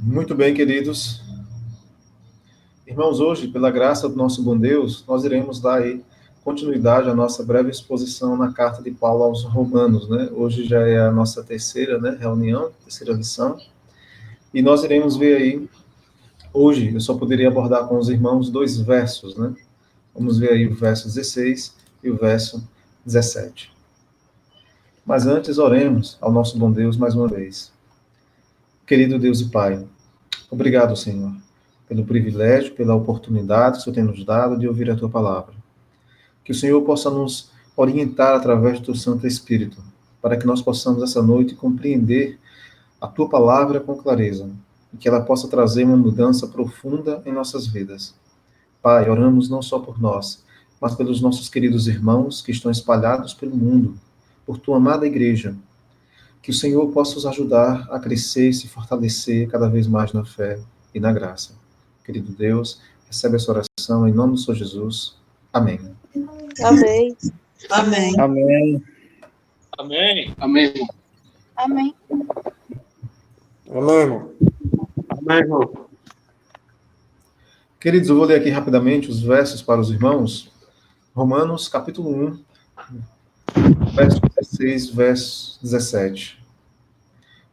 Muito bem, queridos. Irmãos, hoje, pela graça do nosso bom Deus, nós iremos dar aí continuidade à nossa breve exposição na carta de Paulo aos Romanos, né? Hoje já é a nossa terceira, né, reunião, terceira lição, e nós iremos ver aí, hoje, eu só poderia abordar com os irmãos dois versos, né? Vamos ver aí o verso 16 e o verso 17. Mas antes, oremos ao nosso bom Deus mais uma vez. Querido Deus e Pai, obrigado, Senhor, pelo privilégio, pela oportunidade que o Senhor tem nos dado de ouvir a Tua palavra. Que o Senhor possa nos orientar através do Teu Santo Espírito, para que nós possamos essa noite compreender a Tua palavra com clareza e que ela possa trazer uma mudança profunda em nossas vidas. Pai, oramos não só por nós, mas pelos nossos queridos irmãos que estão espalhados pelo mundo, por Tua amada igreja. Que o Senhor possa os ajudar a crescer e se fortalecer cada vez mais na fé e na graça. Querido Deus, recebe essa oração em nome do Senhor Jesus. Amém. Amém. Amém. Amém. Amém. Amém. Amém. Amém, irmão. Amém, irmão. Queridos, eu vou ler aqui rapidamente os versos para os irmãos. Romanos, capítulo 1, verso 16, verso 17.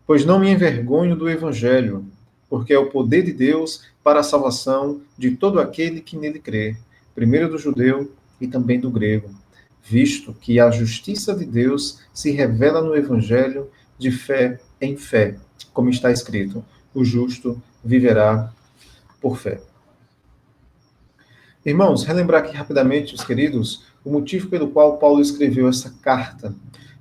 Pois não me envergonho do Evangelho, porque é o poder de Deus para a salvação de todo aquele que nele crê, primeiro do judeu e também do grego, visto que a justiça de Deus se revela no Evangelho de fé em fé, como está escrito, o justo viverá por fé. Irmãos, relembrar aqui rapidamente, os queridos, o motivo pelo qual Paulo escreveu essa carta.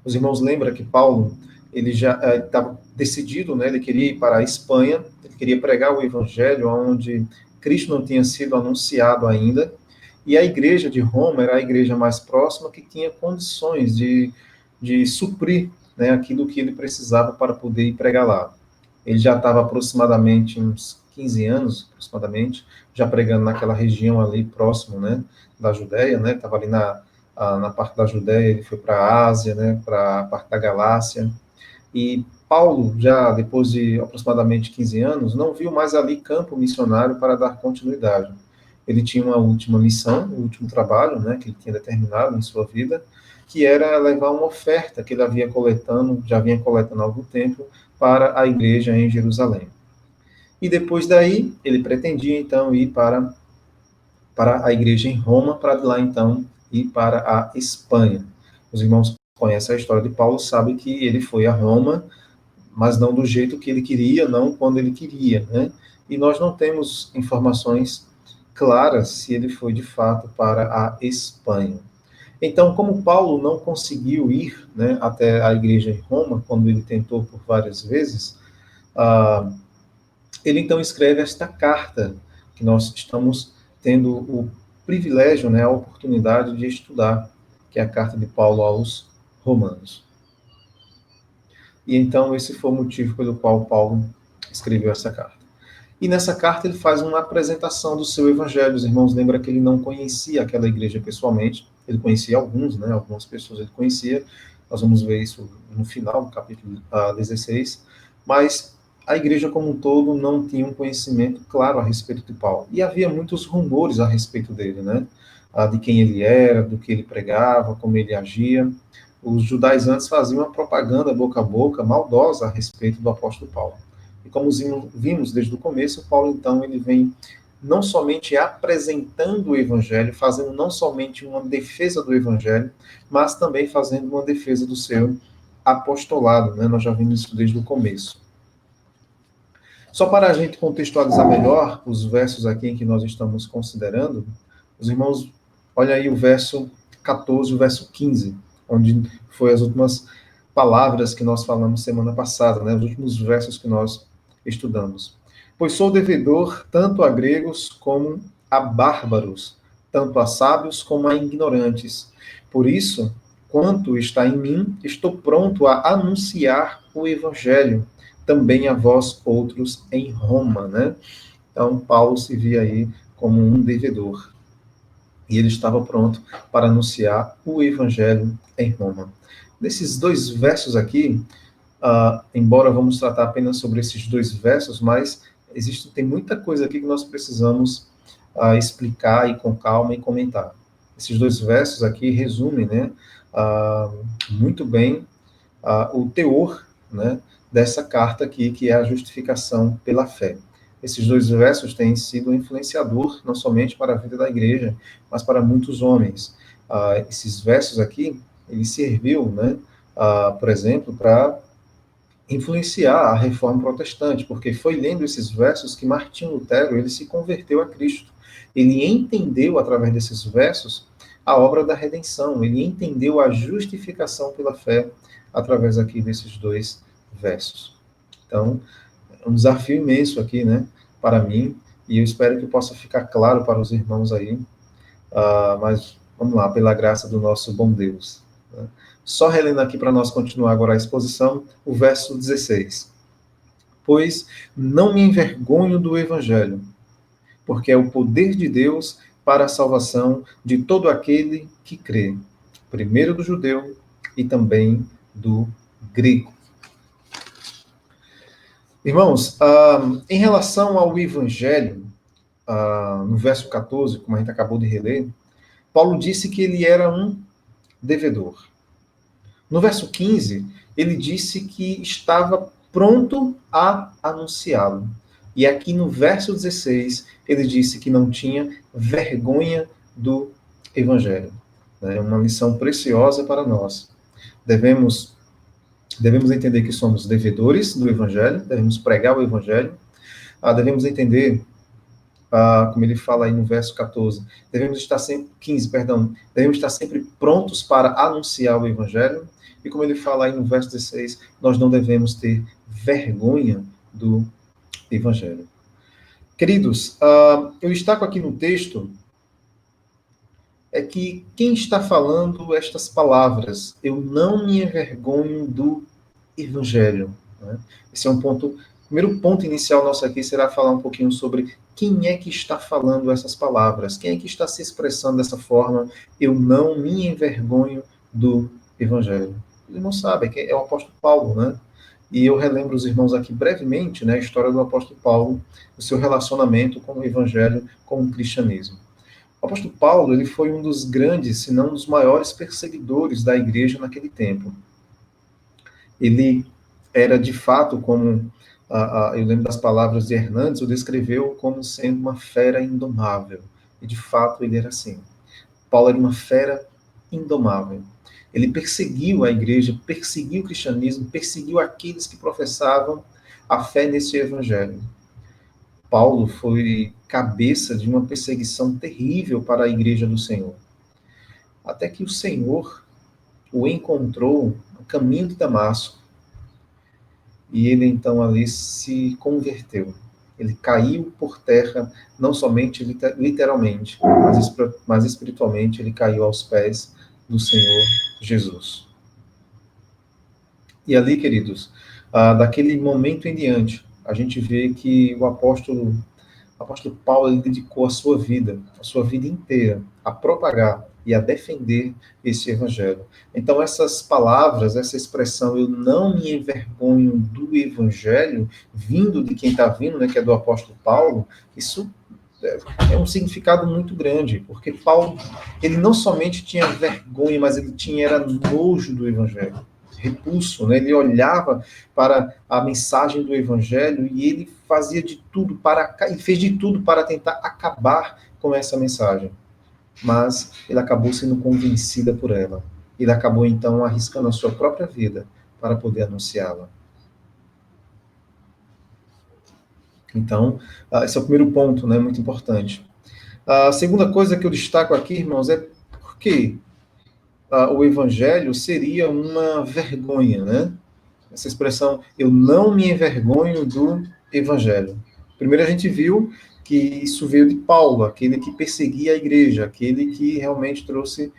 Os irmãos lembram que Paulo, ele já estava decidido, né? Ele queria ir para a Espanha, ele queria pregar o evangelho onde Cristo não tinha sido anunciado ainda, e a igreja de Roma era a igreja mais próxima que tinha condições de suprir, né, aquilo que ele precisava para poder ir pregar lá. Ele já estava aproximadamente uns 15 anos, aproximadamente, já pregando naquela região ali próximo, né, da Judéia, né, estava ali na parte da Judéia, ele foi para a Ásia, né, para a parte da Galácia, e Paulo, já depois de aproximadamente 15 anos, não viu mais ali campo missionário para dar continuidade. Ele tinha uma última missão, um último trabalho, né, que ele tinha determinado em sua vida, que era levar uma oferta que ele já vinha coletando há algum tempo, para a igreja em Jerusalém. E depois daí, ele pretendia então ir para a igreja em Roma, para de lá então ir para a Espanha. Os irmãos que conhecem a história de Paulo sabem que ele foi a Roma, mas não do jeito que ele queria, não quando ele queria, né? E nós não temos informações claras se ele foi de fato para a Espanha. Então, como Paulo não conseguiu ir, né, até a igreja em Roma, quando ele tentou por várias vezes, ele então escreve esta carta, que nós estamos tendo o privilégio, né, a oportunidade de estudar, que é a carta de Paulo aos Romanos. E então esse foi o motivo pelo qual Paulo escreveu essa carta. E nessa carta ele faz uma apresentação do seu evangelho. Os irmãos lembram que ele não conhecia aquela igreja pessoalmente, ele conhecia alguns, né, algumas pessoas ele conhecia, nós vamos ver isso no final do capítulo 16, mas a igreja como um todo não tinha um conhecimento claro a respeito de Paulo. E havia muitos rumores a respeito dele, né, de quem ele era, do que ele pregava, como ele agia. Os judaizantes faziam uma propaganda boca a boca maldosa a respeito do apóstolo Paulo. E como vimos desde o começo, Paulo, então, ele vem não somente apresentando o evangelho, fazendo não somente uma defesa do evangelho, mas também fazendo uma defesa do seu apostolado, né? Nós já vimos isso desde o começo. Só para a gente contextualizar melhor os versos aqui em que nós estamos considerando, os irmãos, olha aí o verso 14 e o verso 15, onde foi as últimas palavras que nós falamos semana passada, né? Os últimos versos que nós estudamos. Pois sou devedor tanto a gregos como a bárbaros, tanto a sábios como a ignorantes. Por isso, quanto está em mim, estou pronto a anunciar o evangelho, também a vós outros em Roma, né? Então, Paulo se via aí como um devedor. E ele estava pronto para anunciar o evangelho em Roma. Nesses dois versos aqui, embora vamos tratar apenas sobre esses 2 versos, mas tem muita coisa aqui que nós precisamos explicar e com calma e comentar. Esses 2 versos aqui resumem, né, muito bem o teor, né, dessa carta aqui, que é a justificação pela fé. Esses 2 versos têm sido um influenciador, não somente para a vida da igreja, mas para muitos homens. Esses versos aqui, ele serviu, né, por exemplo, para influenciar a reforma protestante, porque foi lendo esses versos que Martinho Lutero, ele se converteu a Cristo. Ele entendeu, através desses versos, a obra da redenção, ele entendeu a justificação pela fé, através aqui desses 2 versos. Então, é um desafio imenso aqui, né, para mim, e eu espero que possa ficar claro para os irmãos aí, mas vamos lá, pela graça do nosso bom Deus. Né? Só relendo aqui para nós continuar agora a exposição, o verso 16. Pois não me envergonho do evangelho, porque é o poder de Deus para a salvação de todo aquele que crê, primeiro do judeu e também do grego. Irmãos, em relação ao evangelho, no verso 14, como a gente acabou de reler, Paulo disse que ele era um devedor. No verso 15, ele disse que estava pronto a anunciá-lo. E aqui no verso 16, ele disse que não tinha vergonha do evangelho. É uma lição preciosa para nós. Devemos entender que somos devedores do evangelho, devemos pregar o evangelho, devemos entender, como ele fala aí no verso 14, devemos estar sempre prontos para anunciar o evangelho, e como ele fala aí no verso 16, nós não devemos ter vergonha do evangelho. Queridos, eu destaco aqui no texto é que quem está falando estas palavras, eu não me envergonho do evangelho. Né? Esse é um ponto, o primeiro ponto inicial nosso aqui será falar um pouquinho sobre quem é que está falando essas palavras, quem é que está se expressando dessa forma, eu não me envergonho do evangelho. Os irmãos sabem que é o apóstolo Paulo, né? E eu relembro os irmãos aqui brevemente, né, a história do apóstolo Paulo, o seu relacionamento com o evangelho, com o cristianismo. O apóstolo Paulo, ele foi um dos grandes, se não um dos maiores perseguidores da igreja naquele tempo. Ele era, de fato, como, eu lembro das palavras de Hernandes, o descreveu como sendo uma fera indomável. E, de fato, ele era assim. Paulo era uma fera indomável. Ele perseguiu a igreja, perseguiu o cristianismo, perseguiu aqueles que professavam a fé nesse evangelho. Paulo foi cabeça de uma perseguição terrível para a igreja do Senhor. Até que o Senhor o encontrou no caminho de Damasco. E ele então ali se converteu. Ele caiu por terra, não somente literalmente, mas espiritualmente, ele caiu aos pés do Senhor Jesus. E ali, queridos, daquele momento em diante, a gente vê que o apóstolo Paulo, ele dedicou a sua vida inteira a propagar e a defender esse evangelho. Então, essas palavras, essa expressão, eu não me envergonho do evangelho, vindo de quem está vindo, né, que é do apóstolo Paulo, isso é um significado muito grande, porque Paulo, ele não somente tinha vergonha, mas ele era nojo do evangelho, repulso, né? Ele olhava para a mensagem do evangelho e ele fazia de tudo ele fez de tudo para tentar acabar com essa mensagem. Mas ele acabou sendo convencida por ela. Ele acabou, então, arriscando a sua própria vida para poder anunciá-la. Então, esse é o primeiro ponto, né, muito importante. A segunda coisa que eu destaco aqui, irmãos, é porque o evangelho seria uma vergonha, né? Essa expressão, eu não me envergonho do evangelho. Primeiro a gente viu que isso veio de Paulo, aquele que perseguia a igreja, aquele que realmente trouxe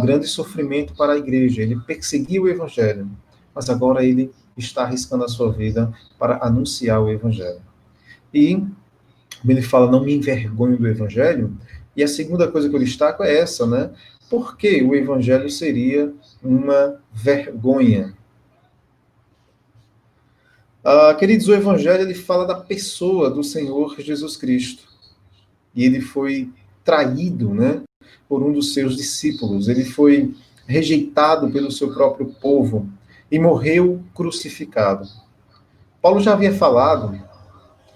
grande sofrimento para a igreja. Ele perseguia o evangelho, mas agora ele está arriscando a sua vida para anunciar o evangelho. E ele fala, não me envergonho do evangelho, e a segunda coisa que eu destaco é essa, né? Por que o evangelho seria uma vergonha? Queridos, o Evangelho ele fala da pessoa do Senhor Jesus Cristo. E ele foi traído, né, por um dos seus discípulos. Ele foi rejeitado pelo seu próprio povo e morreu crucificado. Paulo já havia falado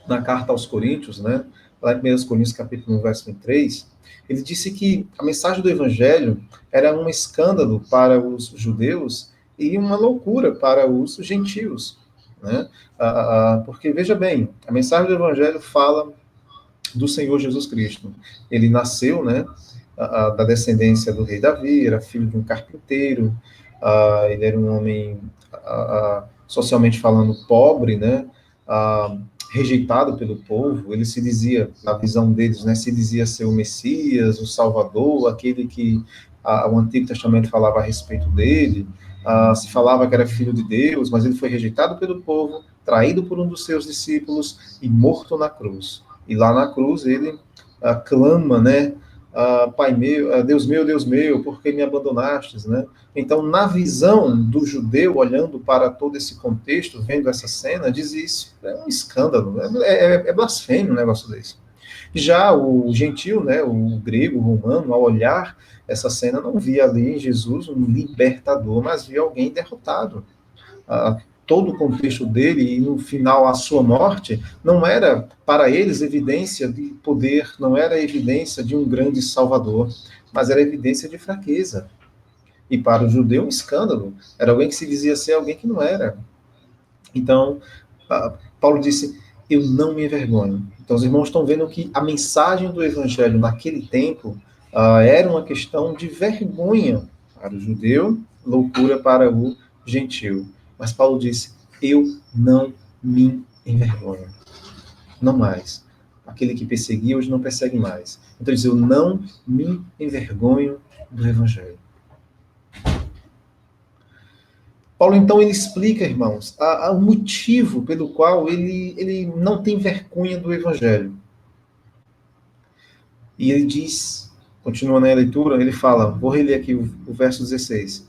na carta aos Coríntios, né, lá em 1 Coríntios capítulo 1, verso 23, ele disse que a mensagem do Evangelho era um escândalo para os judeus e uma loucura para os gentios. Né? Porque, veja bem, a mensagem do Evangelho fala do Senhor Jesus Cristo. Ele nasceu, né, da descendência do rei Davi, era filho de um carpinteiro, ele era um homem, socialmente falando, pobre, né, rejeitado pelo povo. Ele se dizia, na visão deles, né, se dizia ser o Messias, o Salvador, aquele que o Antigo Testamento falava a respeito dele. Se falava que era filho de Deus, mas ele foi rejeitado pelo povo, traído por um dos seus discípulos e morto na cruz. E lá na cruz ele clama, né? Pai meu, Deus meu, por que me abandonastes, né? Então, na visão do judeu, olhando para todo esse contexto, vendo essa cena, diz isso, é um escândalo, é blasfêmio um negócio desse. Já o gentil, né, o grego, o romano, ao olhar essa cena, não via ali em Jesus um libertador, mas via alguém derrotado. Todo o contexto dele e no final a sua morte não era para eles evidência de poder, não era evidência de um grande salvador, mas era evidência de fraqueza. E para o judeu um escândalo, era alguém que se dizia ser alguém que não era. Então, Paulo disse, eu não me envergonho. Então os irmãos estão vendo que a mensagem do evangelho naquele tempo era uma questão de vergonha para o judeu, loucura para o gentil. Mas Paulo disse, eu não me envergonho. Não mais. Aquele que perseguia hoje não persegue mais. Então ele diz, eu não me envergonho do evangelho. Paulo, então, ele explica, irmãos, o motivo pelo qual ele não tem vergonha do evangelho. E ele diz, continua na leitura, ele fala, vou reler aqui o verso 16.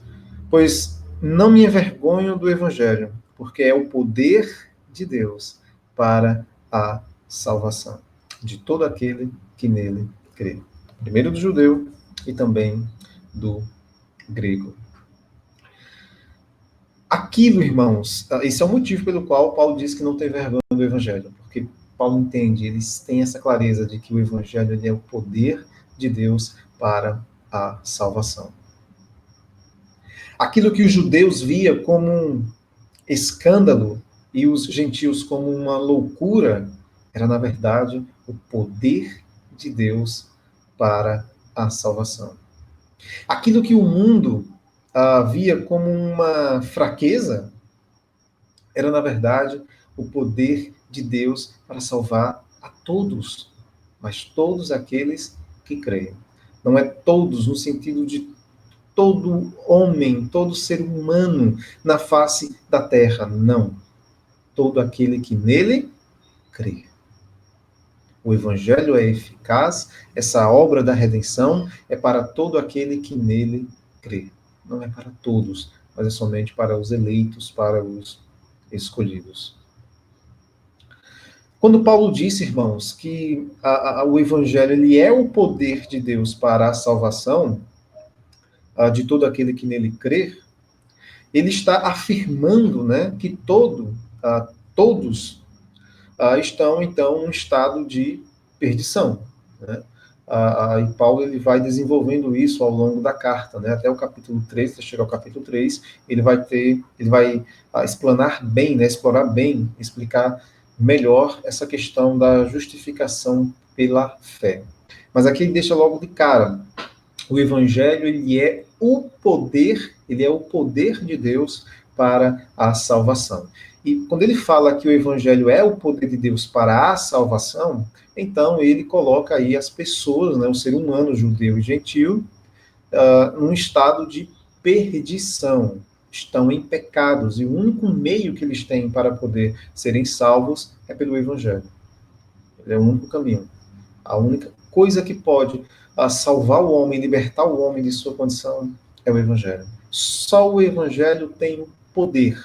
Pois não me envergonho do evangelho, porque é o poder de Deus para a salvação de todo aquele que nele crê. Primeiro do judeu e também do grego. Aquilo, irmãos, esse é o motivo pelo qual Paulo diz que não tem vergonha do evangelho, porque Paulo entende, eles têm essa clareza de que o evangelho ele é o poder de Deus para a salvação. Aquilo que os judeus via como um escândalo e os gentios como uma loucura, era, na verdade, o poder de Deus para a salvação. Aquilo que o mundo via como uma fraqueza, era, na verdade, o poder de Deus para salvar a todos, mas todos aqueles que creem. Não é todos no sentido de todo homem, todo ser humano na face da terra, não. Todo aquele que nele crê. O evangelho é eficaz, essa obra da redenção é para todo aquele que nele crê. Não é para todos, mas é somente para os eleitos, para os escolhidos. Quando Paulo disse, irmãos, que o evangelho ele é o poder de Deus para a salvação de todo aquele que nele crê, ele está afirmando, né, que todos estão, então, em estado de perdição. Né? E Paulo ele vai desenvolvendo isso ao longo da carta, né? Até o capítulo 3, até chegar ao capítulo 3, ele vai explanar bem, né? Explorar bem, explicar melhor essa questão da justificação pela fé. Mas aqui ele deixa logo de cara, o evangelho ele é o poder de Deus para a salvação. E quando ele fala que o evangelho é o poder de Deus para a salvação, então ele coloca aí as pessoas, né, o ser humano, judeu e gentil, num estado de perdição. Estão em pecados, e o único meio que eles têm para poder serem salvos é pelo evangelho. Ele é o único caminho. A única coisa que pode salvar o homem, libertar o homem de sua condição é o evangelho. Só o evangelho tem o poder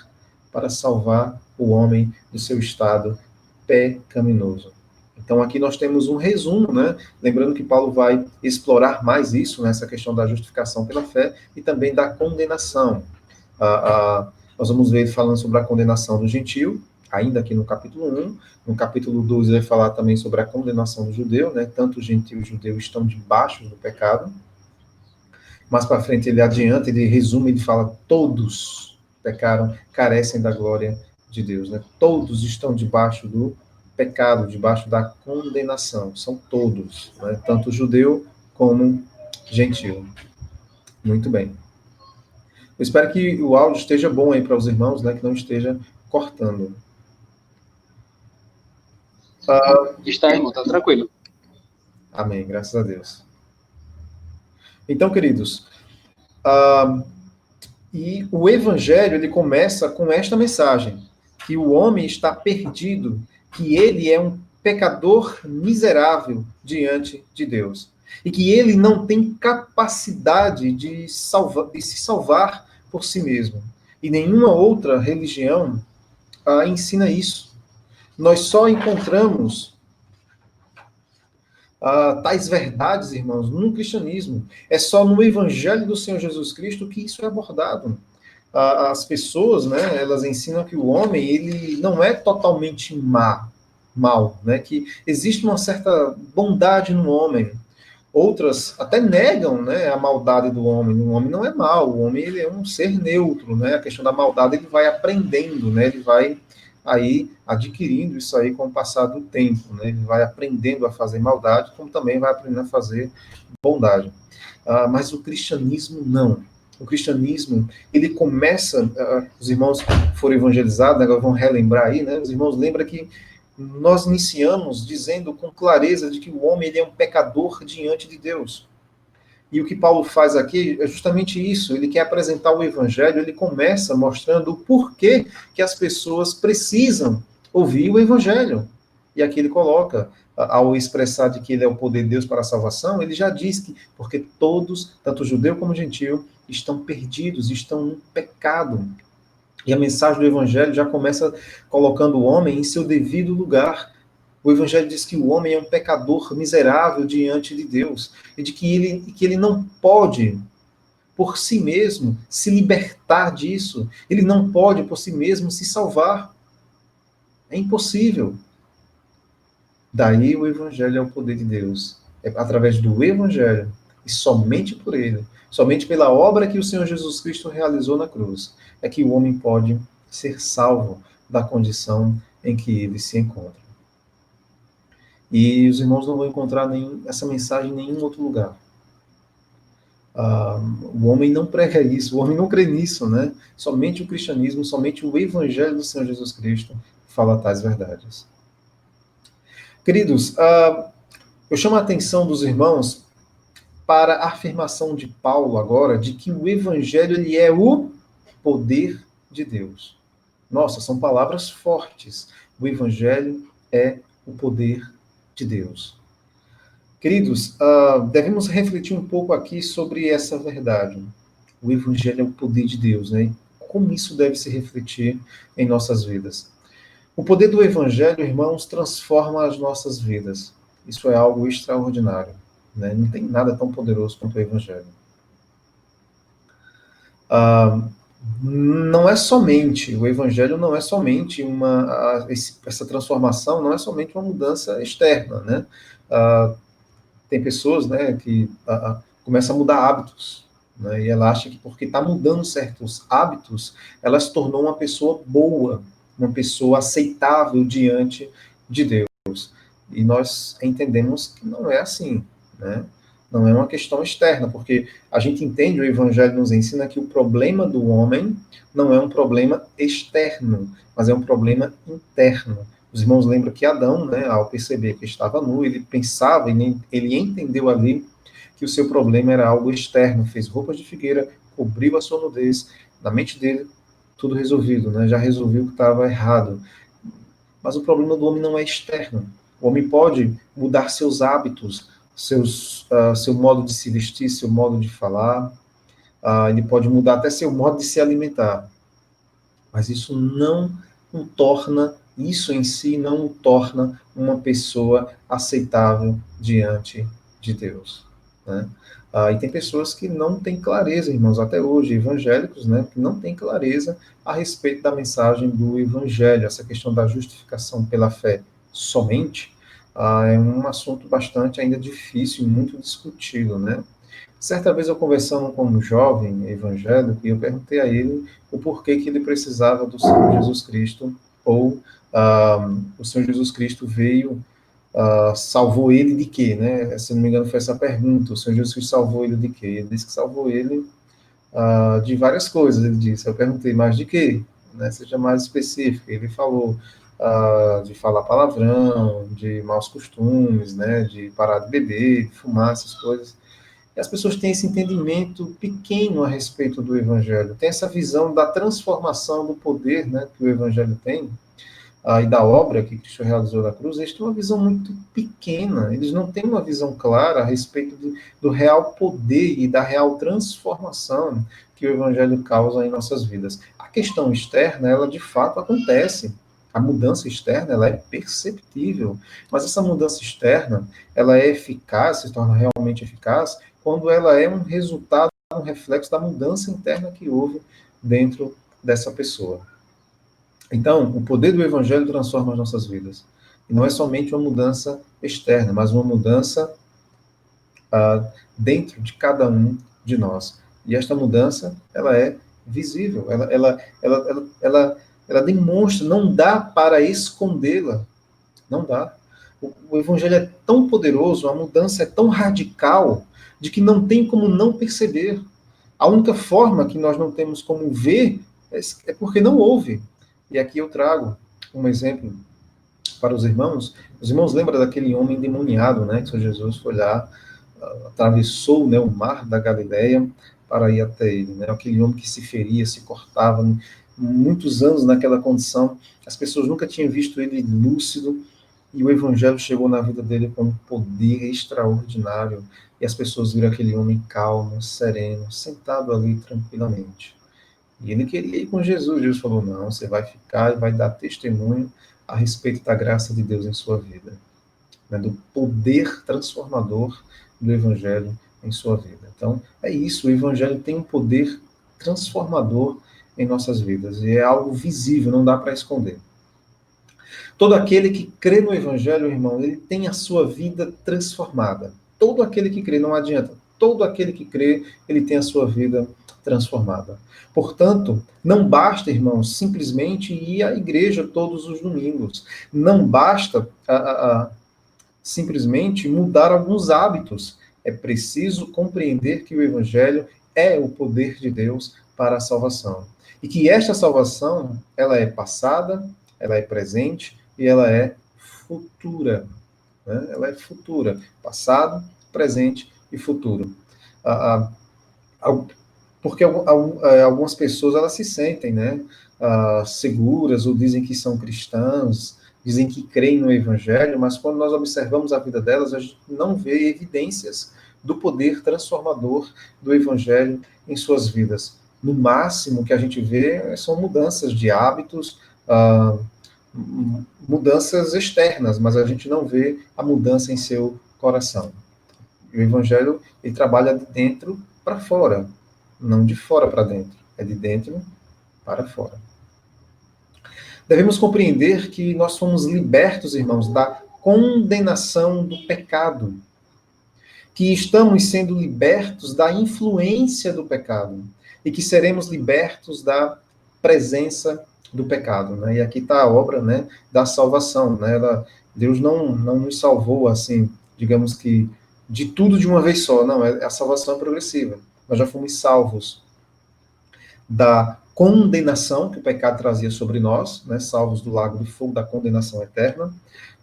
para salvar o homem do seu estado pecaminoso. Então, aqui nós temos um resumo, né? Lembrando que Paulo vai explorar mais isso, nessa questão da justificação pela fé e também da condenação. Nós vamos ver ele falando sobre a condenação do gentio, ainda aqui no capítulo 1. No capítulo 2, ele vai falar também sobre a condenação do judeu, né? Tanto o gentio e o judeu estão debaixo do pecado. Mais para frente, ele adianta, ele resume, ele fala: todos pecaram, carecem da glória de Deus, né? Todos estão debaixo do pecado, debaixo da condenação. São todos, né? Tanto judeu como gentio. Muito bem. Eu espero que o áudio esteja bom aí para os irmãos, né? Que não esteja cortando. Está, irmão, tá tranquilo. Amém, graças a Deus. Então, queridos, e o Evangelho, ele começa com esta mensagem, que o homem está perdido, que ele é um pecador miserável diante de Deus, e que ele não tem capacidade de se salvar por si mesmo. E nenhuma outra religião ensina isso. Nós só encontramos tais verdades, irmãos, no cristianismo. É só no Evangelho do Senhor Jesus Cristo que isso é abordado. As pessoas, né, elas ensinam que o homem, ele não é totalmente mal, né, que existe uma certa bondade no homem. Outras até negam, né, a maldade do homem. O homem não é mau, o homem ele é um ser neutro, né? A questão da maldade ele vai aprendendo, né? Ele vai aí adquirindo isso aí com o passar do tempo, né? Ele vai aprendendo a fazer maldade, como também vai aprendendo a fazer bondade. Mas o cristianismo não. O cristianismo, ele começa, os irmãos que foram evangelizados, agora vão relembrar aí, né? Os irmãos lembram que nós iniciamos dizendo com clareza de que o homem ele é um pecador diante de Deus. E o que Paulo faz aqui é justamente isso. Ele quer apresentar o evangelho, ele começa mostrando o porquê que as pessoas precisam ouvir o evangelho. E aqui ele coloca, ao expressar de que ele é o poder de Deus para a salvação, ele já diz que porque todos, tanto judeu como gentio, estão perdidos, estão no pecado. E a mensagem do Evangelho já começa colocando o homem em seu devido lugar. O Evangelho diz que o homem é um pecador miserável diante de Deus, e de que ele não pode, por si mesmo, se libertar disso. Ele não pode, por si mesmo, se salvar. É impossível. Daí o Evangelho é o poder de Deus. É através do Evangelho, e somente por ele, somente pela obra que o Senhor Jesus Cristo realizou na cruz, é que o homem pode ser salvo da condição em que ele se encontra. E os irmãos não vão encontrar essa mensagem em nenhum outro lugar. O homem não prega isso, o homem não crê nisso, né? Somente o cristianismo, somente o Evangelho do Senhor Jesus Cristo fala tais verdades. Queridos, eu chamo a atenção dos irmãos para a afirmação de Paulo agora de que o Evangelho ele é o poder de Deus. Nossa, são palavras fortes. O Evangelho é o poder de Deus. Queridos, devemos refletir um pouco aqui sobre essa verdade. O Evangelho é o poder de Deus, né? Como isso deve se refletir em nossas vidas? O poder do Evangelho, irmãos, transforma as nossas vidas. Isso é algo extraordinário, né? Não tem nada tão poderoso quanto o Evangelho. Não é somente, o Evangelho não é somente essa transformação, não é somente uma mudança externa, né? Tem pessoas, né, que começam a mudar hábitos, né? E ela acha que porque está mudando certos hábitos, ela se tornou uma pessoa boa, uma pessoa aceitável diante de Deus. E nós entendemos que não é assim, né? Não é uma questão externa, porque a gente entende, o Evangelho nos ensina que o problema do homem não é um problema externo, mas é um problema interno. Os irmãos lembram que Adão, né, ao perceber que estava nu, ele pensava, ele entendeu ali que o seu problema era algo externo, fez roupas de figueira, cobriu a sua nudez, na mente dele, tudo resolvido, né, já resolveu que estava errado. Mas o problema do homem não é externo. O homem pode mudar seus hábitos, seu modo de se vestir, seu modo de falar, ele pode mudar até seu modo de se alimentar. Mas isso não o torna, isso em si não o torna uma pessoa aceitável diante de Deus, né? E tem pessoas que não têm clareza, irmãos, até hoje, evangélicos, né, que não têm clareza a respeito da mensagem do evangelho, essa questão da justificação pela fé somente, é um assunto bastante ainda difícil e muito discutido, né? Certa vez eu conversando com um jovem evangélico e eu perguntei a ele o porquê que ele precisava do Senhor Jesus Cristo, ou o Senhor Jesus Cristo veio, salvou ele de quê, né? Se não me engano foi essa a pergunta, o Senhor Jesus Cristo salvou ele de quê? Ele disse que salvou ele de várias coisas, ele disse. Eu perguntei, mas de quê? Né? Seja mais específico. Ele falou de falar palavrão, de maus costumes, né? De parar de beber, de fumar, essas coisas. E as pessoas têm esse entendimento pequeno a respeito do Evangelho, tem essa visão da transformação do poder, né, que o Evangelho tem, e da obra que Cristo realizou na cruz. Eles têm uma visão muito pequena, eles não têm uma visão clara a respeito do real poder e da real transformação que o Evangelho causa em nossas vidas. A questão externa, ela de fato acontece. A mudança externa, ela é perceptível, mas essa mudança externa, ela é eficaz, se torna realmente eficaz, quando ela é um resultado, um reflexo da mudança interna que houve dentro dessa pessoa. Então, o poder do Evangelho transforma as nossas vidas. E não é somente uma mudança externa, mas uma mudança dentro de cada um de nós. E esta mudança, ela é visível, ela demonstra, não dá para escondê-la, não dá. O Evangelho é tão poderoso, a mudança é tão radical, de que não tem como não perceber. A única forma que nós não temos como ver é porque não houve. E aqui eu trago um exemplo para os irmãos. Os irmãos lembram daquele homem endemoniado, né? Que o Senhor Jesus foi lá, atravessou, né, o mar da Galileia para ir até ele, né? Aquele homem que se feria, se cortava, muitos anos naquela condição. As pessoas nunca tinham visto ele lúcido, e o Evangelho chegou na vida dele com um poder extraordinário, e as pessoas viram aquele homem calmo, sereno, sentado ali tranquilamente. E ele queria ir com Jesus. Jesus falou, não, você vai ficar e vai dar testemunho a respeito da graça de Deus em sua vida, né, do poder transformador do Evangelho em sua vida. Então, é isso, o Evangelho tem um poder transformador em nossas vidas, e é algo visível, não dá para esconder. Todo aquele que crê no Evangelho, irmão, ele tem a sua vida transformada. Todo aquele que crê, não adianta. Todo aquele que crê, ele tem a sua vida transformada. Portanto, não basta, irmãos, simplesmente ir à igreja todos os domingos. Não basta simplesmente mudar alguns hábitos. É preciso compreender que o Evangelho é o poder de Deus para a salvação. E que esta salvação, ela é passada, ela é presente e ela é futura. Né? Ela é futura. Passado, presente e futuro. Porque algumas pessoas elas se sentem, né, seguras, ou dizem que são cristãs, dizem que creem no Evangelho, mas quando nós observamos a vida delas, a gente não vê evidências do poder transformador do Evangelho em suas vidas. No máximo que a gente vê são mudanças de hábitos, mudanças externas, mas a gente não vê a mudança em seu coração. E o Evangelho, ele trabalha de dentro para fora, não de fora para dentro, é de dentro para fora. Devemos compreender que nós fomos libertos, irmãos, da condenação do pecado, que estamos sendo libertos da influência do pecado, e que seremos libertos da presença do pecado, né? E aqui está a obra, né, da salvação, né? Deus não nos salvou assim, digamos que de tudo de uma vez só, não, a salvação é progressiva. Nós já fomos salvos da condenação que o pecado trazia sobre nós, né, salvos do lago de fogo da condenação eterna,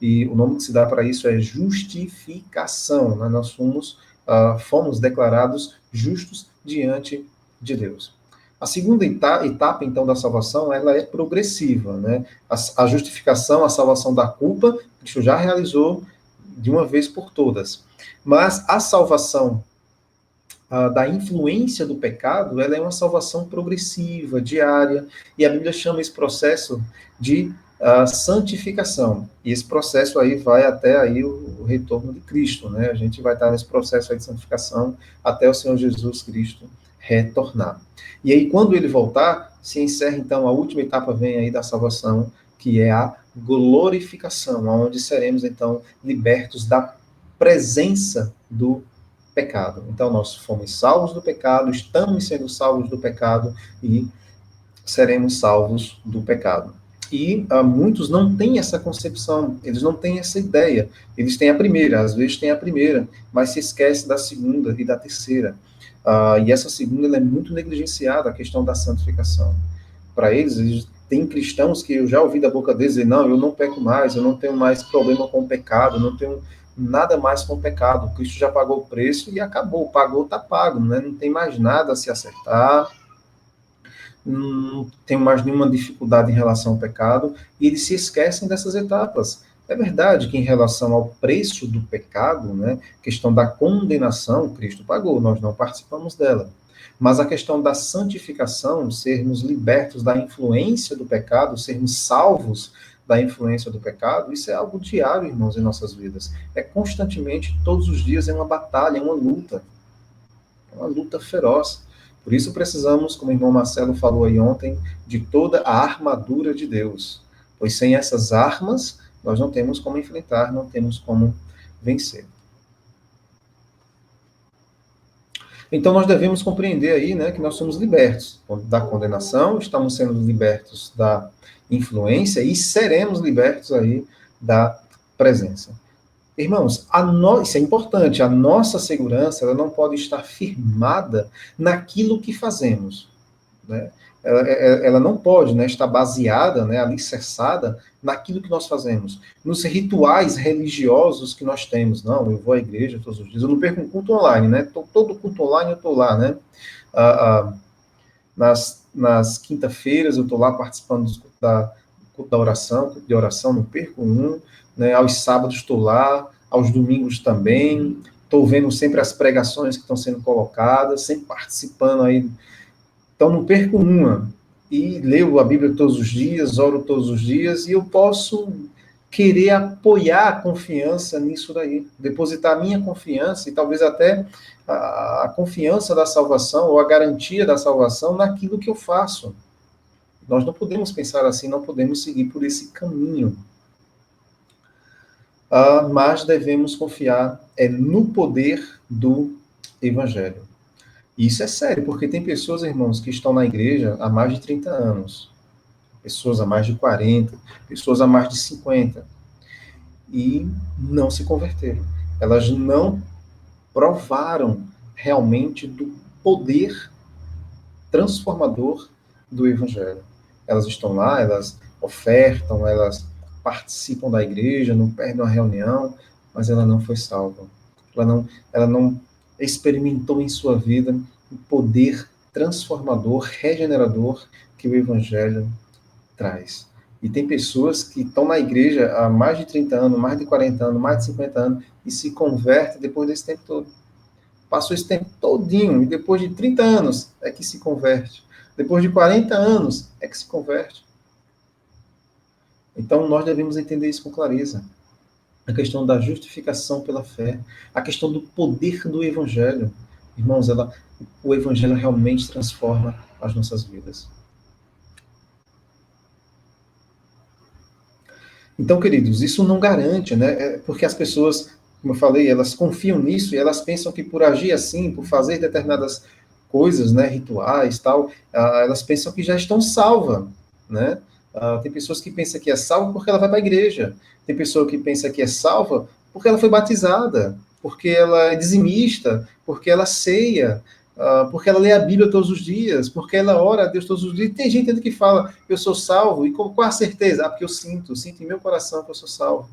e o nome que se dá para isso é justificação, né? Nós fomos declarados justos diante de Deus. A segunda etapa, então, da salvação, ela é progressiva, né? A justificação, a salvação da culpa, Cristo já realizou de uma vez por todas. Mas a salvação da influência do pecado, ela é uma salvação progressiva, diária, e a Bíblia chama esse processo de santificação. E esse processo aí vai até aí o retorno de Cristo, né? A gente vai estar nesse processo aí de santificação até o Senhor Jesus Cristo retornar. E aí, quando ele voltar, se encerra, então, a última etapa vem aí da salvação, que é a glorificação, onde seremos, então, libertos da presença do pecado. Então, nós fomos salvos do pecado, estamos sendo salvos do pecado e seremos salvos do pecado. E muitos não têm essa concepção, eles não têm essa ideia. Eles têm a primeira, às vezes têm a primeira, mas se esquece da segunda e da terceira. E essa segunda ela é muito negligenciada, a questão da santificação. Para eles tem cristãos que eu já ouvi da boca deles dizer, não, eu não peco mais, eu não tenho mais problema com o pecado, eu não tenho nada mais com o pecado. Cristo já pagou o preço e acabou. Pagou, está pago, né? Não tem mais nada a se acertar, não tem mais nenhuma dificuldade em relação ao pecado, e eles se esquecem dessas etapas. É verdade que em relação ao preço do pecado, né, questão da condenação, Cristo pagou, nós não participamos dela. Mas a questão da santificação, sermos libertos da influência do pecado, sermos salvos da influência do pecado, isso é algo diário, irmãos, em nossas vidas. É constantemente, todos os dias, é uma batalha, é uma luta feroz. Por isso precisamos, como o irmão Marcelo falou aí ontem, de toda a armadura de Deus. Pois sem essas armas, nós não temos como enfrentar, não temos como vencer. Então nós devemos compreender aí, né, que nós somos libertos da condenação, estamos sendo libertos da influência e seremos libertos aí da presença. Irmãos, isso é importante, a nossa segurança ela não pode estar firmada naquilo que fazemos. Né? Ela não pode, né, estar baseada, né, alicerçada naquilo que nós fazemos, nos rituais religiosos que nós temos. Não, eu vou à igreja todos os dias, eu não perco um culto online, né? Todo culto online eu estou lá, né? Nas quinta-feiras eu estou lá participando da oração, de oração, não perco um, né? Aos sábados estou lá, aos domingos também, estou vendo sempre as pregações que estão sendo colocadas, sempre participando aí. Então, não perco uma. E leio a Bíblia todos os dias, oro todos os dias, e eu posso querer apoiar a confiança nisso daí. Depositar a minha confiança, e talvez até a confiança da salvação, ou a garantia da salvação, naquilo que eu faço. Nós não podemos pensar assim, não podemos seguir por esse caminho. Mas devemos confiar no poder do Evangelho. E isso é sério, porque tem pessoas, irmãos, que estão na igreja há mais de 30 anos, pessoas há mais de 40, pessoas há mais de 50, e não se converteram. Elas não provaram realmente do poder transformador do Evangelho. Elas estão lá, elas ofertam, elas participam da igreja, não perdem uma reunião, mas ela não foi salva. Ela não experimentou em sua vida o poder transformador, regenerador que o Evangelho traz. E tem pessoas que estão na igreja há mais de 30 anos, mais de 40 anos, mais de 50 anos, e se convertem depois desse tempo todo. Passou esse tempo todinho, e depois de 30 anos é que se converte. Depois de 40 anos é que se converte. Então, nós devemos entender isso com clareza. A questão da justificação pela fé, a questão do poder do Evangelho. Irmãos, o Evangelho realmente transforma as nossas vidas. Então, queridos, isso não garante, né? Porque as pessoas, como eu falei, elas confiam nisso e elas pensam que por agir assim, por fazer determinadas coisas, né, rituais, tal, elas pensam que já estão salvas, né? Tem pessoas que pensam que é salva porque ela vai para a igreja. Tem pessoa que pensa que é salva porque ela foi batizada, porque ela é dizimista, porque ela ceia, porque ela lê a Bíblia todos os dias, porque ela ora a Deus todos os dias. E tem gente ainda que fala, eu sou salvo, e qual a certeza? Porque eu sinto em meu coração que eu sou salvo.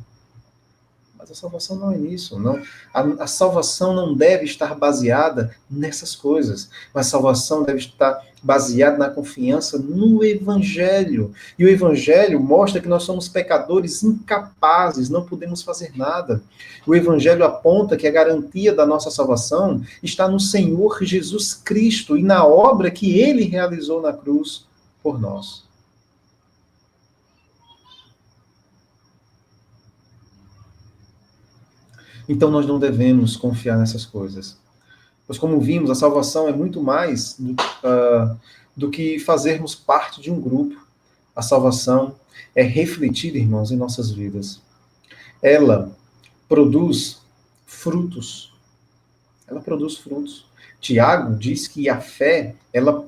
Mas a salvação não é nisso, não. A salvação não deve estar baseada nessas coisas, mas a salvação deve estar baseada na confiança no Evangelho. E o Evangelho mostra que nós somos pecadores incapazes, não podemos fazer nada. O Evangelho aponta que a garantia da nossa salvação está no Senhor Jesus Cristo e na obra que ele realizou na cruz por nós. Então nós não devemos confiar nessas coisas. Pois como vimos, a salvação é muito mais do que fazermos parte de um grupo. A salvação é refletida, irmãos, em nossas vidas. Ela produz frutos. Ela produz frutos. Tiago diz que a fé, ela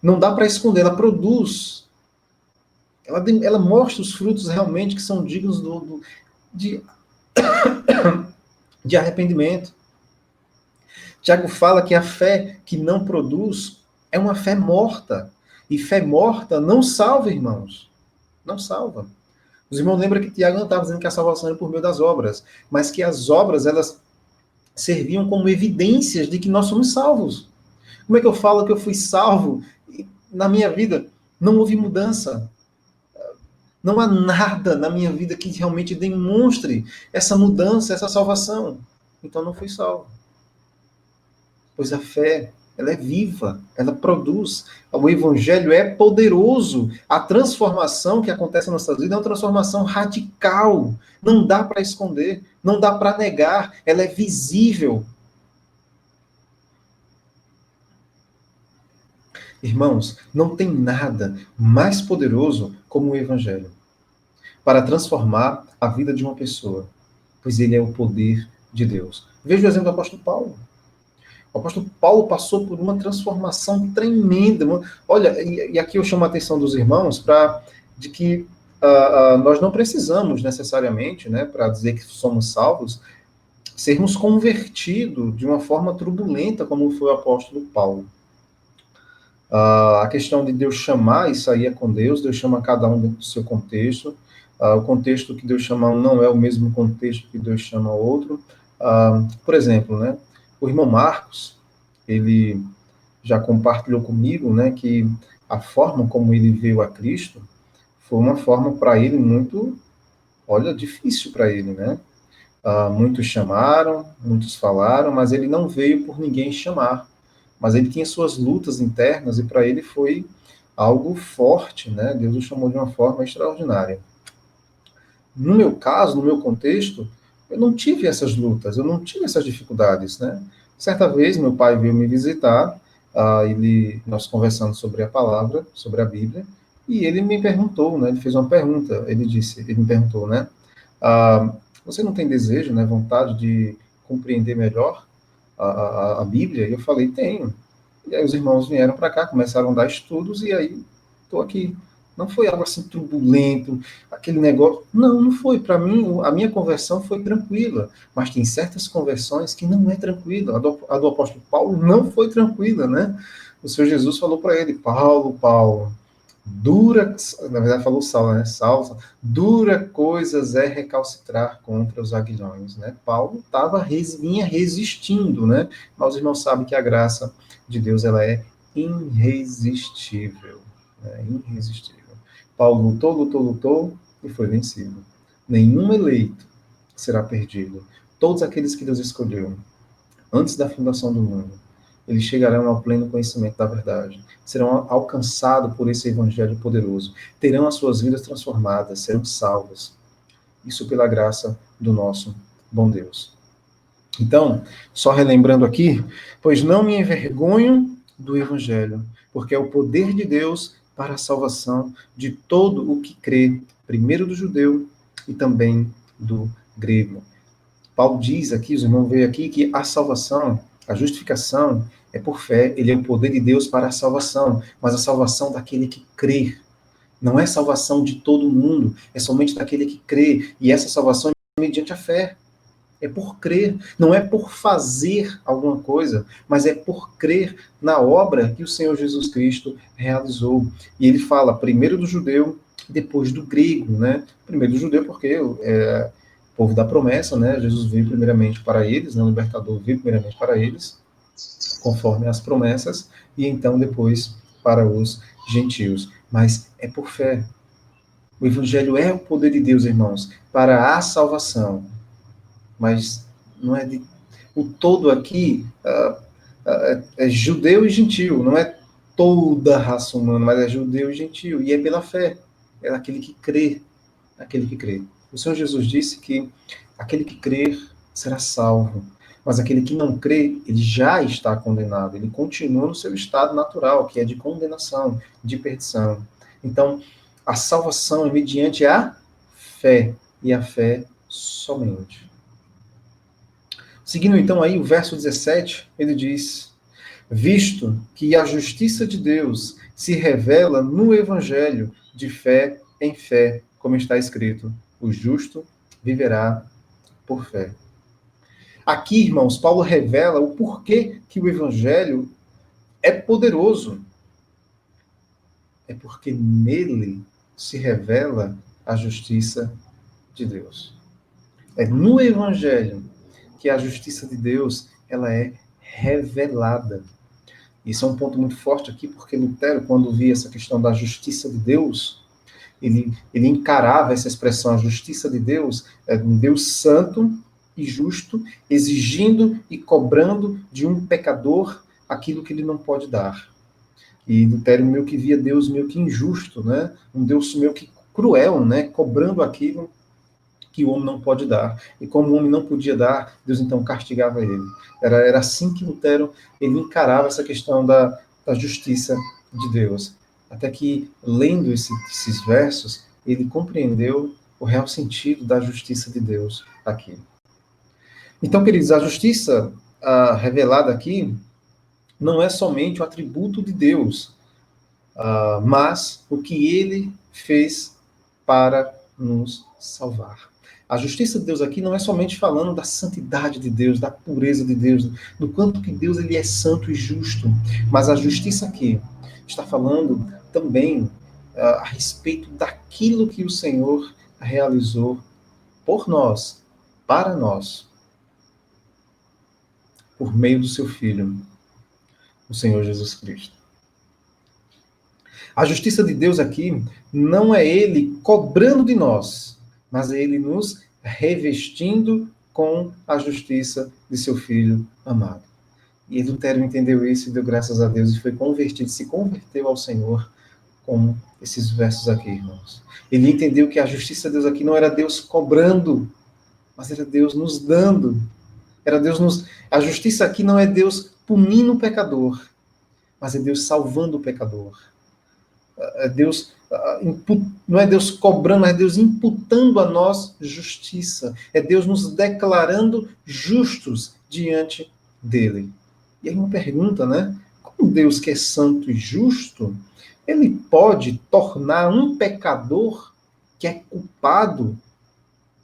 não dá para esconder, ela produz. Ela mostra os frutos realmente que são dignos de arrependimento. Tiago fala que a fé que não produz é uma fé morta. E fé morta não salva, irmãos. Não salva. Os irmãos lembram que Tiago não estava dizendo que a salvação era por meio das obras, mas que as obras, elas serviam como evidências de que nós somos salvos. Como é que eu falo que eu fui salvo? Na minha vida não houve mudança. Não há nada na minha vida que realmente demonstre essa mudança, essa salvação. Então não fui salvo. Pois a fé, ela é viva, ela produz. O Evangelho é poderoso. A transformação que acontece na nossa vida é uma transformação radical. Não dá para esconder, não dá para negar, ela é visível. Irmãos, não tem nada mais poderoso como o Evangelho para transformar a vida de uma pessoa, pois ele é o poder de Deus. Veja o exemplo do apóstolo Paulo. O apóstolo Paulo passou por uma transformação tremenda. Olha, e aqui eu chamo a atenção dos irmãos de que nós não precisamos necessariamente, né, para dizer que somos salvos, sermos convertidos de uma forma turbulenta, como foi o apóstolo Paulo. A questão de Deus chamar, isso aí é com Deus chama cada um dentro do seu contexto. O contexto que Deus chama um não é o mesmo contexto que Deus chama outro. Por exemplo, né, o irmão Marcos, ele já compartilhou comigo, né, que a forma como ele veio a Cristo foi uma forma para ele muito, difícil para ele, né? Muitos chamaram, muitos falaram, mas ele não veio por ninguém chamar. Mas ele tinha suas lutas internas e para ele foi algo forte, né? Deus o chamou de uma forma extraordinária. No meu caso, no meu contexto, eu não tive essas lutas, eu não tive essas dificuldades, né? Certa vez, meu pai veio me visitar, nós conversando sobre a palavra, sobre a Bíblia, e ele me perguntou, né? Ele fez uma pergunta, ele me perguntou, né? Você não tem desejo, né? Vontade de compreender melhor a Bíblia? E eu falei, tenho. E aí os irmãos vieram para cá, começaram a dar estudos, e aí estou aqui. Não foi algo assim turbulento, aquele negócio. Não foi. Para mim, a minha conversão foi tranquila. Mas tem certas conversões que não é tranquila. A do apóstolo Paulo não foi tranquila, né? O Senhor Jesus falou para ele, Paulo, dura, na verdade falou Saulo, né? Saulo, dura coisas é recalcitrar contra os aguilhões, né? Paulo vinha resistindo, né? Mas os irmãos sabem que a graça de Deus, ela é irresistível, né? Irresistível. Paulo lutou e foi vencido. Nenhum eleito será perdido. Todos aqueles que Deus escolheu antes da fundação do mundo, eles chegarão ao pleno conhecimento da verdade, serão alcançados por esse evangelho poderoso, terão as suas vidas transformadas, serão salvos. Isso pela graça do nosso bom Deus. Então, só relembrando aqui, pois não me envergonho do evangelho, porque é o poder de Deus para a salvação de todo o que crê, primeiro do judeu e também do grego. Paulo diz aqui, os irmãos veem aqui, que a salvação, a justificação é por fé, ele é o poder de Deus para a salvação, mas a salvação daquele que crê. Não é salvação de todo mundo, é somente daquele que crê, e essa salvação é mediante a fé. É por crer, não é por fazer alguma coisa, mas é por crer na obra que o Senhor Jesus Cristo realizou. E ele fala primeiro do judeu, depois do grego, né? Primeiro do judeu porque povo da promessa, né? Jesus veio primeiramente para eles, né? O libertador veio primeiramente para eles, conforme as promessas, e então depois para os gentios. Mas é por fé. O evangelho é o poder de Deus, irmãos, para a salvação. Mas não é de... O todo aqui é judeu e gentil, não é toda a raça humana, mas é judeu e gentil, e é pela fé. É aquele que crê, aquele que crê. O Senhor Jesus disse que aquele que crer será salvo, mas aquele que não crê, ele já está condenado, ele continua no seu estado natural, que é de condenação, de perdição. Então, a salvação é mediante a fé, e a fé somente. Seguindo então aí o verso 17, ele diz: visto que a justiça de Deus se revela no evangelho de fé em fé, como está escrito, o justo viverá por fé. Aqui, irmãos, Paulo revela o porquê que o evangelho é poderoso. É porque nele se revela a justiça de Deus. É no evangelho que a justiça de Deus ela é revelada. Isso é um ponto muito forte aqui, porque Lutero, quando via essa questão da justiça de Deus, ele encarava essa expressão, a justiça de Deus, um Deus santo e justo, exigindo e cobrando de um pecador aquilo que ele não pode dar. E Lutero meio que via Deus meio que injusto, né? Um Deus meio que cruel, né? Cobrando aquilo que o homem não pode dar. E como o homem não podia dar, Deus então castigava ele. Era assim que Lutero ele encarava essa questão da justiça de Deus. Até que, lendo esses versos, ele compreendeu o real sentido da justiça de Deus aqui. Então, queridos, a justiça revelada aqui não é somente o atributo de Deus, mas o que ele fez para nos salvar. A justiça de Deus aqui não é somente falando da santidade de Deus, da pureza de Deus, do quanto que Deus ele é santo e justo, mas a justiça aqui está falando também a respeito daquilo que o Senhor realizou por nós, para nós, por meio do seu Filho, o Senhor Jesus Cristo. A justiça de Deus aqui não é ele cobrando de nós, mas é ele nos revestindo com a justiça de seu Filho amado. E Lutero entendeu isso e deu graças a Deus e foi convertido, se converteu ao Senhor com esses versos aqui, irmãos. Ele entendeu que a justiça de Deus aqui não era Deus cobrando, mas era Deus nos dando. Era Deus nos... A justiça aqui não é Deus punindo o pecador, mas é Deus salvando o pecador. É Deus, não é Deus cobrando, mas é Deus imputando a nós justiça. É Deus nos declarando justos diante dele. E aí uma pergunta, né? Como Deus que é santo e justo, ele pode tornar um pecador que é culpado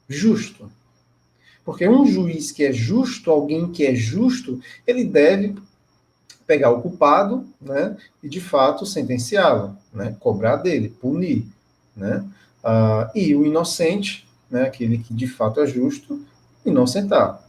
justo? Porque um juiz que é justo, alguém que é justo, ele deve pegar o culpado, né, e de fato sentenciá-lo, né, cobrar dele, punir, né, e o inocente, né, aquele que de fato é justo, inocentar.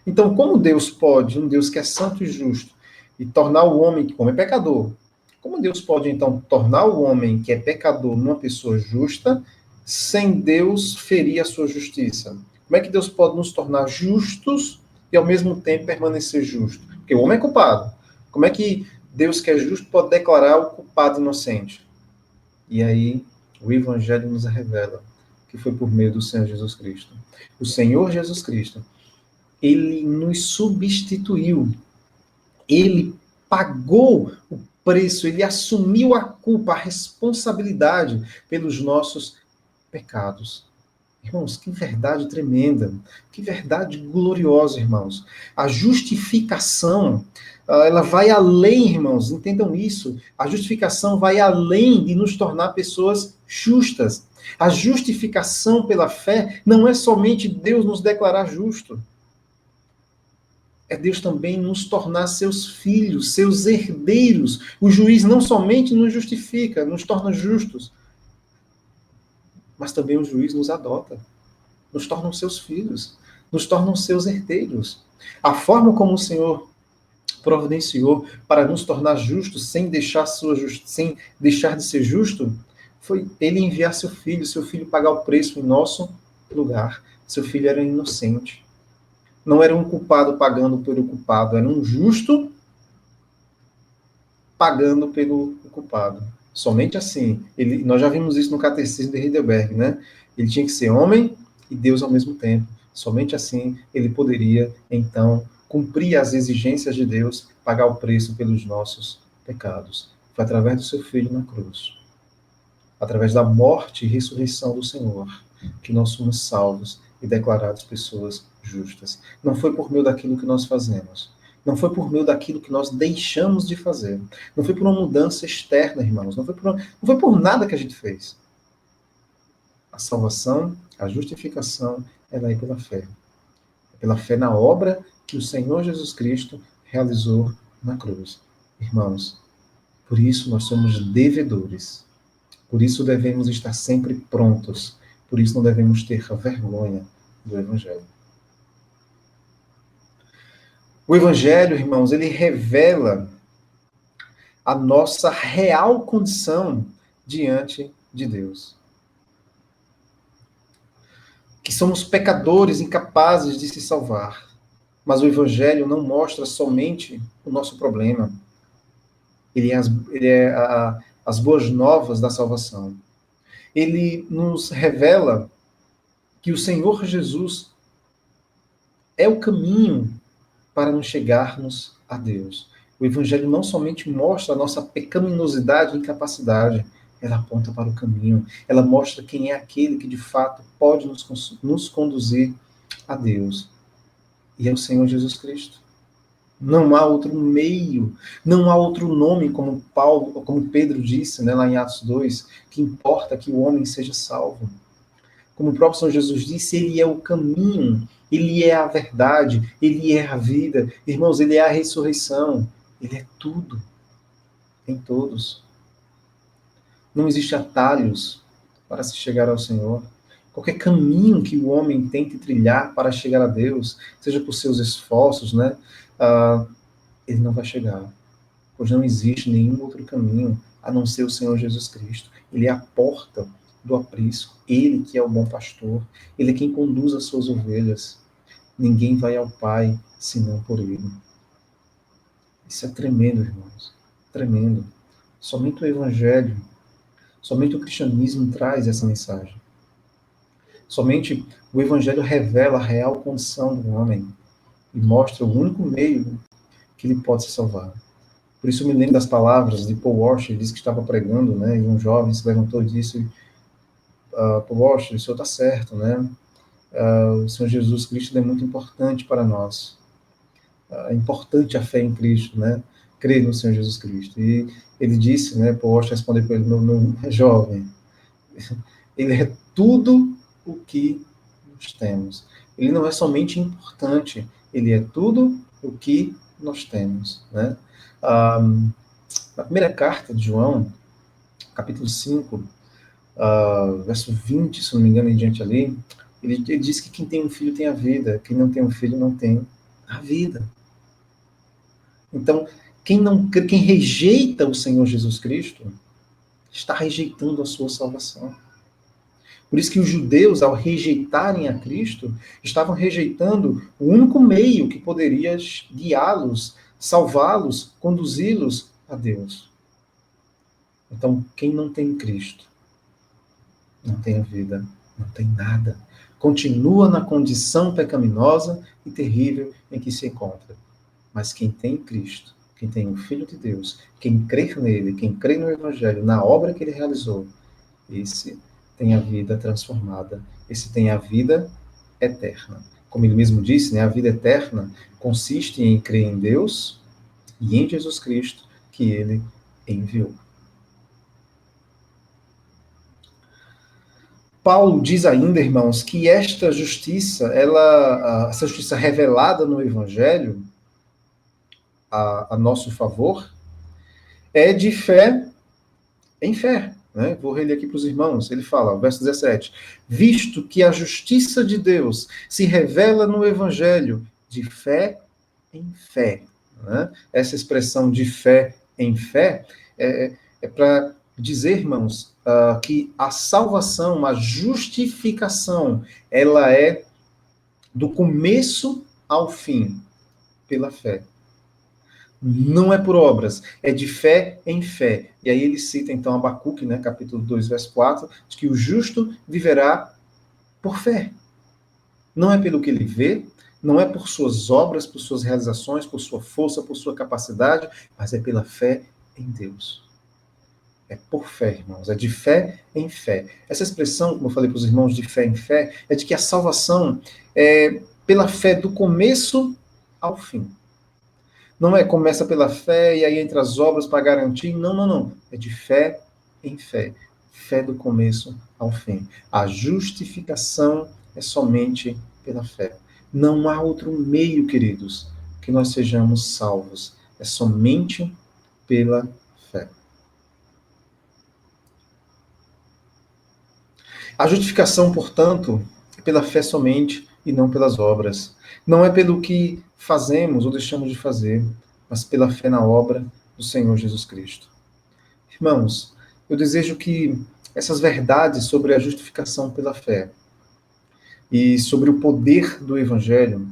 Então, como Deus pode, um Deus que é santo e justo, e tornar o homem como é pecador, como Deus pode então tornar o homem que é pecador uma pessoa justa, sem Deus ferir a sua justiça? Como é que Deus pode nos tornar justos e ao mesmo tempo permanecer justo? Porque o homem é culpado. Como é que Deus, que é justo, pode declarar o culpado inocente? E aí, o Evangelho nos revela que foi por meio do Senhor Jesus Cristo. O Senhor Jesus Cristo, ele nos substituiu. Ele pagou o preço, ele assumiu a culpa, a responsabilidade pelos nossos pecados. Irmãos, que verdade tremenda, que verdade gloriosa, irmãos. A justificação, ela vai além, irmãos, entendam isso. A justificação vai além de nos tornar pessoas justas. A justificação pela fé não é somente Deus nos declarar justo. É Deus também nos tornar seus filhos, seus herdeiros. O juiz não somente nos justifica, nos torna justos, mas também o juiz nos adota nos tornam seus filhos, nos tornam seus herdeiros. A forma como o Senhor providenciou para nos tornar justos, sem deixar de ser justo, foi ele enviar seu filho pagar o preço em nosso lugar. Seu filho era inocente. Não era um culpado pagando pelo culpado, era um justo pagando pelo culpado. Somente assim. Nós já vimos isso no Catecismo de Heidelberg, né? Ele tinha que ser homem e Deus ao mesmo tempo. Somente assim ele poderia, então, cumprir as exigências de Deus, pagar o preço pelos nossos pecados. Foi através do seu Filho na cruz, através da morte e ressurreição do Senhor, que nós somos salvos e declarados pessoas justas. Não foi por meio daquilo que nós fazemos. Não foi por meio daquilo que nós deixamos de fazer. Não foi por uma mudança externa, irmãos. Não foi por nada que a gente fez. A salvação, a justificação, ela é pela fé. É pela fé na obra que o Senhor Jesus Cristo realizou na cruz. Irmãos, por isso nós somos devedores. Por isso devemos estar sempre prontos. Por isso não devemos ter vergonha do Evangelho. O Evangelho, irmãos, ele revela a nossa real condição diante de Deus. Que somos pecadores incapazes de se salvar. Mas o Evangelho não mostra somente o nosso problema. Ele é as boas novas da salvação. Ele nos revela que o Senhor Jesus é o caminho para nos chegarmos a Deus. O Evangelho não somente mostra a nossa pecaminosidade e incapacidade, ela aponta para o caminho. Ela mostra quem é aquele que de fato pode nos conduzir a Deus. E é o Senhor Jesus Cristo. Não há outro meio, não há outro nome, como Pedro disse, né, lá em Atos 2, que importa que o homem seja salvo. Como o próprio Senhor Jesus disse, ele é o caminho, ele é a verdade, ele é a vida. Irmãos, ele é a ressurreição, ele é tudo, em todos. Não existe atalhos para se chegar ao Senhor. Qualquer caminho que o homem tente trilhar para chegar a Deus, seja por seus esforços, né, ele não vai chegar. Pois não existe nenhum outro caminho a não ser o Senhor Jesus Cristo. Ele é a porta do aprisco. Ele que é o bom pastor. Ele é quem conduz as suas ovelhas. Ninguém vai ao Pai senão por ele. Isso é tremendo, irmãos. Tremendo. Somente o Evangelho, somente o cristianismo traz essa mensagem. Somente o Evangelho revela a real condição do homem e mostra o único meio que ele pode se salvar. Por isso eu me lembro das palavras de Paul Washer, ele disse que estava pregando, né, e um jovem se levantou e disse, Paul Washer, o senhor está certo, né? O Senhor Jesus Cristo é muito importante para nós. É importante a fé em Cristo, né? Crer no Senhor Jesus Cristo. E ele disse, né, Paul Washer respondeu para ele, meu jovem, ele é tudo o que nós temos. Ele não é somente importante, ele é tudo o que nós temos, né? Na primeira carta de João, capítulo 5, verso 20, se não me engano, em diante ali, ele diz que quem tem um filho tem a vida, quem não tem um filho não tem a vida. Então, quem rejeita o Senhor Jesus Cristo, está rejeitando a sua salvação. Por isso que os judeus, ao rejeitarem a Cristo, estavam rejeitando o único meio que poderia guiá-los, salvá-los, conduzi-los a Deus. Então, quem não tem Cristo, não tem a vida, não tem nada. Continua na condição pecaminosa e terrível em que se encontra. Mas quem tem Cristo, quem tem o Filho de Deus, quem crê nele, quem crê no Evangelho, na obra que ele realizou, esse tem a vida transformada, esse tem a vida eterna. Como ele mesmo disse, né, a vida eterna consiste em crer em Deus e em Jesus Cristo, que ele enviou. Paulo diz ainda, irmãos, que esta justiça, essa justiça revelada no Evangelho, a nosso favor, é de fé em fé. né? Vou reler aqui para os irmãos. Ele fala, verso 17: visto que a justiça de Deus se revela no Evangelho de fé em fé. Né? Essa expressão de fé em fé é para dizer, irmãos, que a salvação, a justificação, ela é do começo ao fim, pela fé. Não é por obras, é de fé em fé. E aí ele cita então Abacuque, né, capítulo 2, verso 4, diz que o justo viverá por fé. Não é pelo que ele vê, não é por suas obras, por suas realizações, por sua força, por sua capacidade, mas é pela fé em Deus. É por fé, irmãos, é de fé em fé. Essa expressão, como eu falei para os irmãos, de fé em fé, é de que a salvação é pela fé do começo ao fim. Não é começa pela fé e aí entra as obras para garantir. Não, não, não. É de fé em fé. Fé do começo ao fim. A justificação é somente pela fé. Não há outro meio, queridos, que nós sejamos salvos. É somente pela fé. A justificação, portanto, é pela fé somente e não pelas obras. Não é pelo que fazemos ou deixamos de fazer, mas pela fé na obra do Senhor Jesus Cristo. Irmãos, eu desejo que essas verdades sobre a justificação pela fé e sobre o poder do Evangelho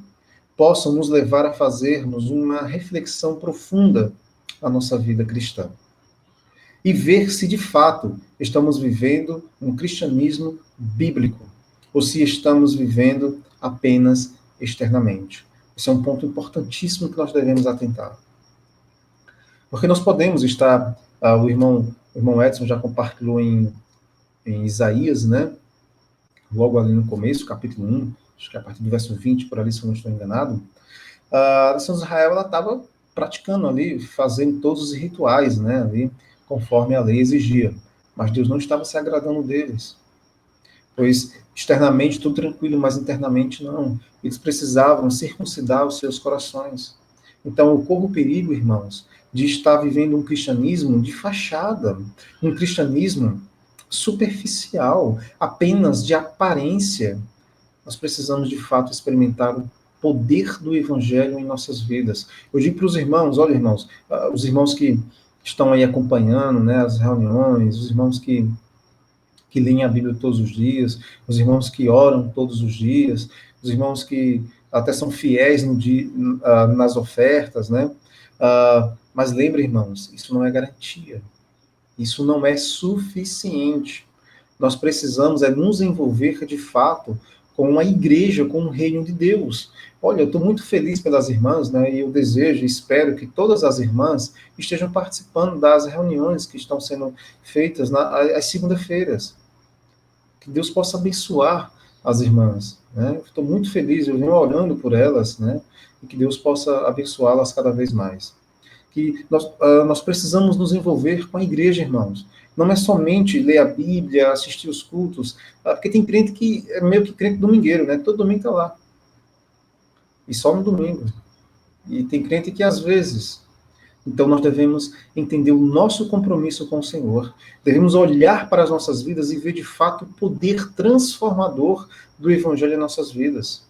possam nos levar a fazermos uma reflexão profunda na nossa vida cristã. E ver se, de fato, estamos vivendo um cristianismo bíblico, ou se estamos vivendo apenas externamente. Esse é um ponto importantíssimo que nós devemos atentar. Porque nós podemos estar, o irmão Edson já compartilhou em Isaías, né? Logo ali no começo, capítulo 1, acho que a partir do verso 20, por ali, se eu não estou enganado, a nação de Israel, ela estava praticando ali, fazendo todos os rituais, né, ali, conforme a lei exigia. Mas Deus não estava se agradando deles. Pois externamente tudo tranquilo, mas internamente não. Eles precisavam circuncidar os seus corações. Então eu corro o perigo, irmãos, de estar vivendo um cristianismo de fachada, um cristianismo superficial, apenas de aparência. Nós precisamos de fato experimentar o poder do Evangelho em nossas vidas. Eu digo para os irmãos, olha, irmãos, os irmãos que estão aí acompanhando, né, as reuniões, os irmãos que leem a Bíblia todos os dias, os irmãos que oram todos os dias, os irmãos que até são fiéis no dia, nas ofertas, né? Mas lembre, irmãos, isso não é garantia. Isso não é suficiente. Nós precisamos nos envolver de fato com a igreja, com o reino de Deus. Olha, eu estou muito feliz pelas irmãs, né? E eu desejo e espero que todas as irmãs estejam participando das reuniões que estão sendo feitas às segunda-feiras. Que Deus possa abençoar as irmãs, né? Estou muito feliz, eu venho orando por elas, né? E que Deus possa abençoá-las cada vez mais. Que nós precisamos nos envolver com a igreja, irmãos. Não é somente ler a Bíblia, assistir os cultos, porque tem crente que é meio que crente domingueiro, né? Todo domingo está lá. E só no domingo. E tem crente que às vezes. Então nós devemos entender o nosso compromisso com o Senhor. Devemos olhar para as nossas vidas e ver de fato o poder transformador do Evangelho em nossas vidas.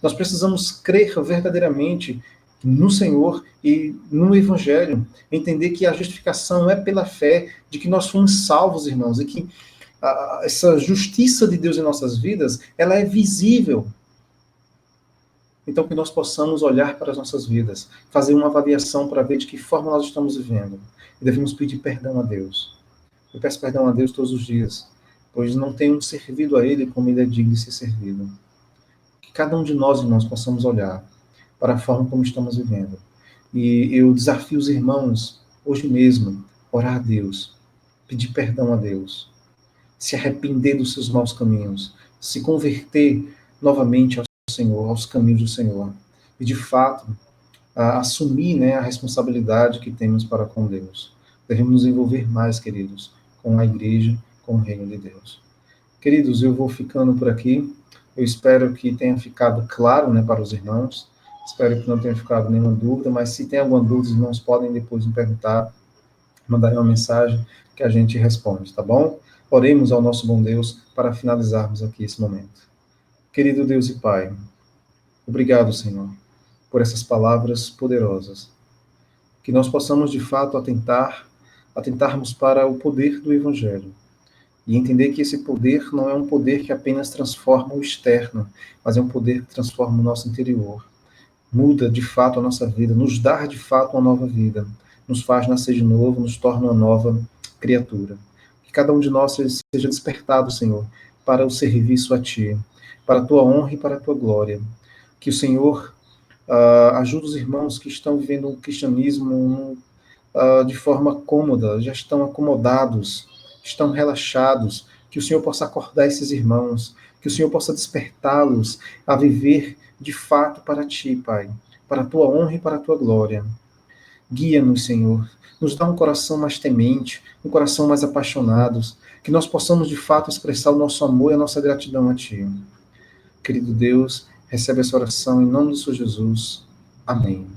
Nós precisamos crer verdadeiramente no Senhor e no Evangelho. Entender que a justificação é pela fé, de que nós fomos salvos, irmãos, e que essa justiça de Deus em nossas vidas, ela é visível. Então, que nós possamos olhar para as nossas vidas, fazer uma avaliação para ver de que forma nós estamos vivendo. E devemos pedir perdão a Deus. Eu peço perdão a Deus todos os dias, pois não tenho servido a Ele como Ele é digno de ser servido. Que cada um de nós, irmãos, possamos olhar para a forma como estamos vivendo. E eu desafio os irmãos, hoje mesmo, orar a Deus, pedir perdão a Deus, se arrepender dos seus maus caminhos, se converter novamente ao Senhor, aos caminhos do Senhor, e de fato assumir, né, a responsabilidade que temos para com Deus. Devemos nos envolver mais, queridos, com a igreja, com o reino de Deus. Queridos, eu vou ficando por aqui. Eu espero que tenha ficado claro, né, para os irmãos. Espero que não tenha ficado nenhuma dúvida, mas se tem alguma dúvida, os irmãos podem depois me perguntar mandarem uma mensagem que a gente responde, tá bom? Oremos ao nosso bom Deus para finalizarmos aqui esse momento. Querido Deus e Pai, obrigado, Senhor, por essas palavras poderosas. Que nós possamos, de fato, atentarmos para o poder do Evangelho. E entender que esse poder não é um poder que apenas transforma o externo, mas é um poder que transforma o nosso interior. Muda, de fato, a nossa vida, nos dá, de fato, uma nova vida. Nos faz nascer de novo, nos torna uma nova criatura. Que cada um de nós seja despertado, Senhor, para o serviço a Ti, para a Tua honra e para a Tua glória. Que o Senhor ajude os irmãos que estão vivendo o cristianismo de forma cômoda, já estão acomodados, estão relaxados, que o Senhor possa acordar esses irmãos, que o Senhor possa despertá-los a viver de fato para Ti, Pai, para a Tua honra e para a Tua glória. Guia-nos, Senhor, nos dá um coração mais temente, um coração mais apaixonado, que nós possamos de fato expressar o nosso amor e a nossa gratidão a Ti. Querido Deus, recebe essa oração em nome do Senhor Jesus. Amém.